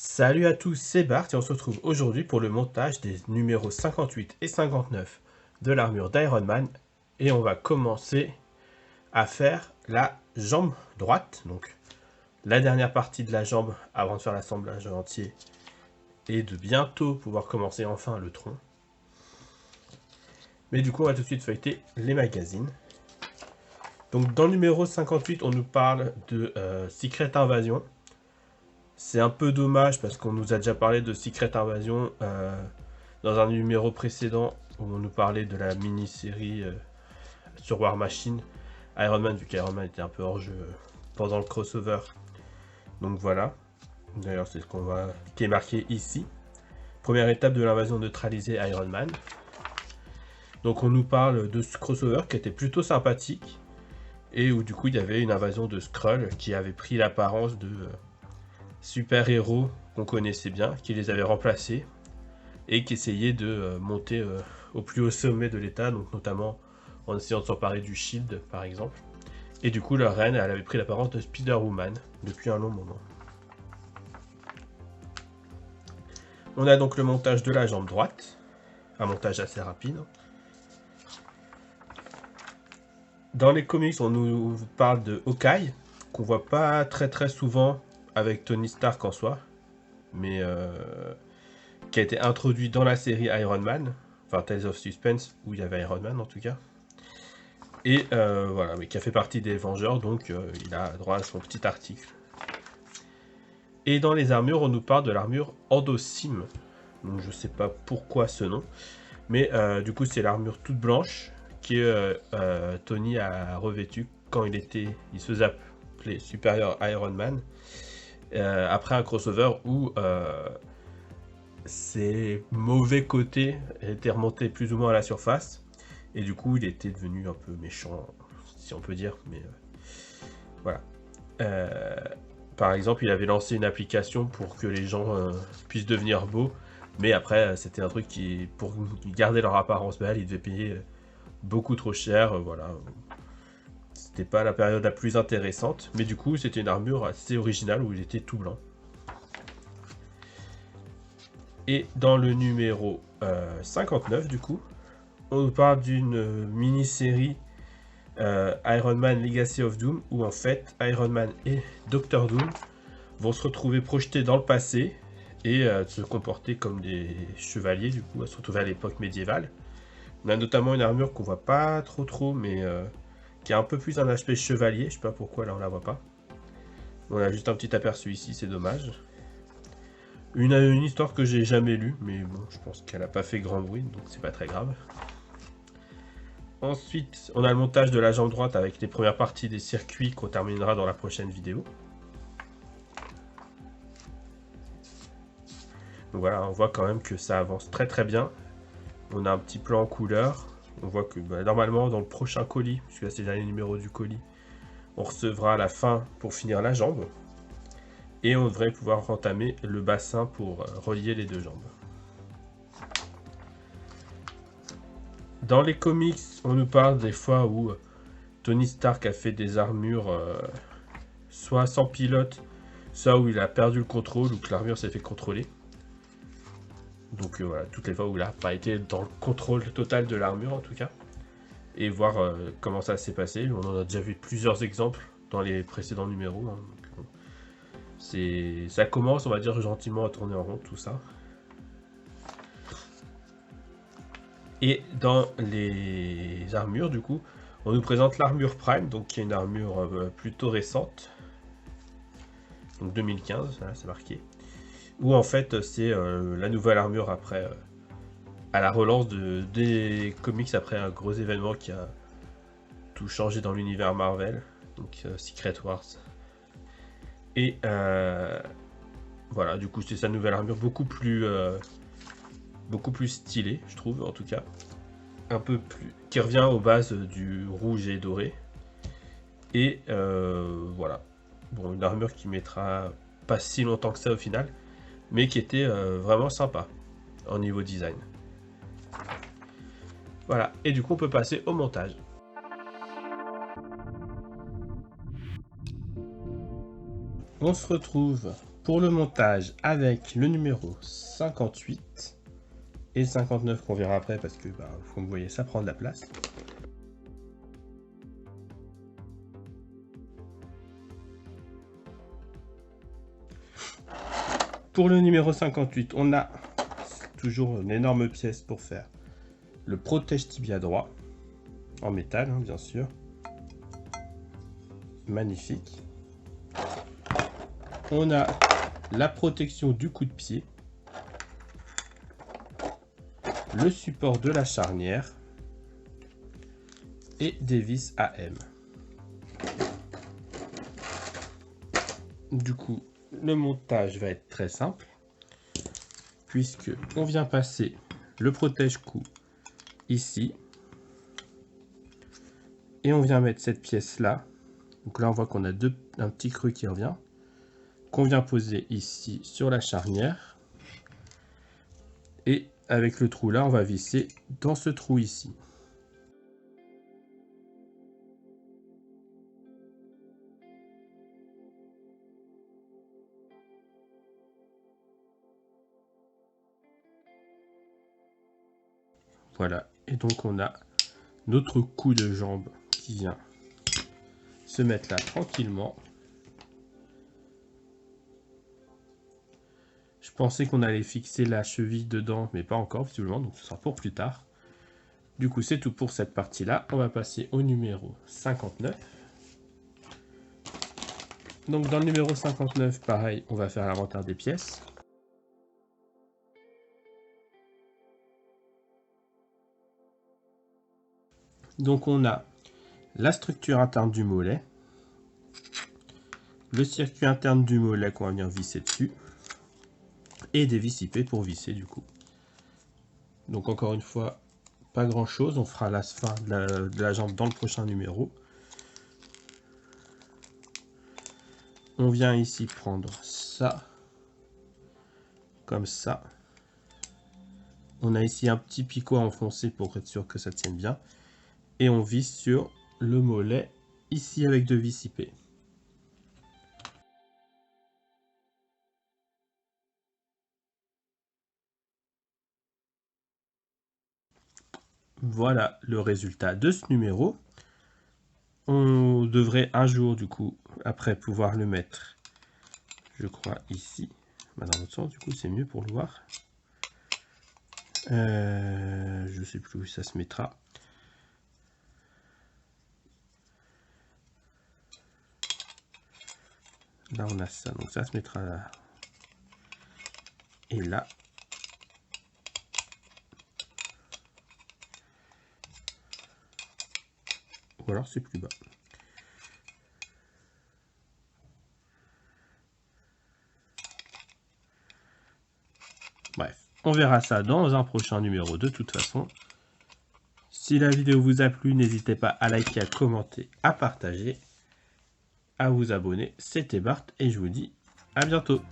Salut à tous, c'est Bart et on se retrouve aujourd'hui pour le montage des numéros 58 et 59 de l'armure d'Iron Man. Et on va commencer à faire la jambe droite, donc la dernière partie de la jambe avant de faire l'assemblage entier et de bientôt pouvoir commencer enfin le tronc. Mais du coup on va tout de suite feuilleter les magazines. Donc dans le numéro 58 on nous parle de Secret Invasion. C'est un peu dommage parce qu'on nous a déjà parlé de Secret Invasion dans un numéro précédent où on nous parlait de la mini-série sur War Machine. Iron Man, vu qu'Iron Man était un peu hors jeu pendant le crossover. Donc voilà. D'ailleurs, c'est ce qui est marqué ici. Première étape de l'invasion neutralisée Iron Man. Donc on nous parle de ce crossover qui était plutôt sympathique. Et où du coup il y avait une invasion de Skrull qui avait pris l'apparence de super-héros qu'on connaissait bien, qui les avait remplacés et qui essayaient de monter au plus haut sommet de l'État, donc notamment en essayant de s'emparer du Shield par exemple. Et du coup leur reine, elle avait pris l'apparence de Spider-Woman depuis un long moment. On a donc le montage de la jambe droite, un montage assez rapide. Dans les comics, on nous parle de Hawkeye, qu'on voit pas très souvent avec Tony Stark en soi, mais qui a été introduit dans la série Iron Man, enfin Tales of Suspense, où il y avait Iron Man en tout cas. Et voilà, mais qui a fait partie des Vengeurs, donc il a droit à son petit article. Et dans les armures, on nous parle de l'armure Endosim. Donc je sais pas pourquoi ce nom, mais du coup c'est l'armure toute blanche que Tony a revêtue quand il se faisait appeler Superior Iron Man, après un crossover où ses mauvais côtés étaient remontés plus ou moins à la surface, et du coup il était devenu un peu méchant, si on peut dire, mais voilà. Par exemple, il avait lancé une application pour que les gens puissent devenir beaux, mais après c'était un truc qui, pour garder leur apparence belle, ils devaient payer beaucoup trop cher, voilà. C'était pas la période la plus intéressante, mais du coup c'était une armure assez originale où il était tout blanc. Et dans le numéro 59 du coup, on nous parle d'une mini-série Iron Man Legacy of Doom, où en fait Iron Man et Doctor Doom vont se retrouver projetés dans le passé et se comporter comme des chevaliers, du coup à se retrouver à l'époque médiévale. On a notamment une armure qu'on voit pas trop, mais qui a un peu plus un aspect chevalier, je sais pas pourquoi là on la voit pas. On a juste un petit aperçu ici, c'est dommage. Une histoire que j'ai jamais lue, mais bon, je pense qu'elle a pas fait grand bruit, donc c'est pas très grave. Ensuite, on a le montage de la jambe droite avec les premières parties des circuits qu'on terminera dans la prochaine vidéo. Donc voilà, on voit quand même que ça avance très bien. On a un petit plan en couleur. On voit que normalement dans le prochain colis, puisque là c'est le dernier numéro du colis, on recevra la fin pour finir la jambe. Et on devrait pouvoir entamer le bassin pour relier les deux jambes. Dans les comics, on nous parle des fois où Tony Stark a fait des armures soit sans pilote, soit où il a perdu le contrôle, ou que l'armure s'est fait contrôler. Donc voilà, toutes les fois où il n'a pas été dans le contrôle total de l'armure en tout cas. Et voir comment ça s'est passé. On en a déjà vu plusieurs exemples dans les précédents numéros. Hein, donc, ça commence, on va dire, gentiment à tourner en rond tout ça. Et dans les armures, du coup, on nous présente l'armure Prime, donc qui est une armure plutôt récente. Donc 2015, voilà, c'est marqué. Où en fait, c'est la nouvelle armure après, à la relance des comics après un gros événement qui a tout changé dans l'univers Marvel, donc Secret Wars. Et voilà, du coup, c'est sa nouvelle armure beaucoup plus stylée, je trouve, en tout cas. Un peu plus, qui revient aux bases du rouge et doré. Et voilà. Bon, une armure qui mettra pas si longtemps que ça au final, mais qui était vraiment sympa en niveau design. Voilà, et du coup on peut passer au montage. On se retrouve Pour le montage avec le numéro 58 et 59 qu'on verra après parce que, comme vous voyez, ça prend de la place. Pour le numéro 58, on a toujours une énorme pièce pour faire le protège tibia droit, en métal, hein, bien sûr. Magnifique. On a la protection du coup de pied, le support de la charnière et des vis AM. Du coup, le montage va être très simple puisque on vient passer le protège-cou ici et on vient mettre cette pièce là. Donc là on voit qu'on a un petit creux qui revient, qu'on vient poser ici sur la charnière, et avec le trou là on va visser dans ce trou ici. Voilà, et donc on a notre cou de jambe qui vient se mettre là tranquillement. Je pensais qu'on allait fixer la cheville dedans, mais pas encore visiblement, donc ce sera pour plus tard. Du coup, c'est tout pour cette partie-là. On va passer au numéro 59. Donc dans le numéro 59, pareil, on va faire l'inventaire des pièces. Donc on a la structure interne du mollet, le circuit interne du mollet qu'on va venir visser dessus, et des vis IP pour visser du coup. Donc encore une fois, pas grand chose, on fera la fin de la jambe dans le prochain numéro. On vient ici prendre ça, comme ça. On a ici un petit picot à enfoncer pour être sûr que ça tienne bien. Et on visse sur le mollet, ici avec deux vis IP. Voilà le résultat de ce numéro. On devrait un jour, du coup, après pouvoir le mettre, je crois, ici. Dans l'autre sens, du coup, c'est mieux pour le voir. Je sais plus où ça se mettra. Là, on a ça. Donc, ça se mettra là. Et là. Ou alors, c'est plus bas. Bref, on verra ça dans un prochain numéro de toute façon. Si la vidéo vous a plu, n'hésitez pas à liker, à commenter, à partager, à vous abonner. C'était Bart et je vous dis à bientôt.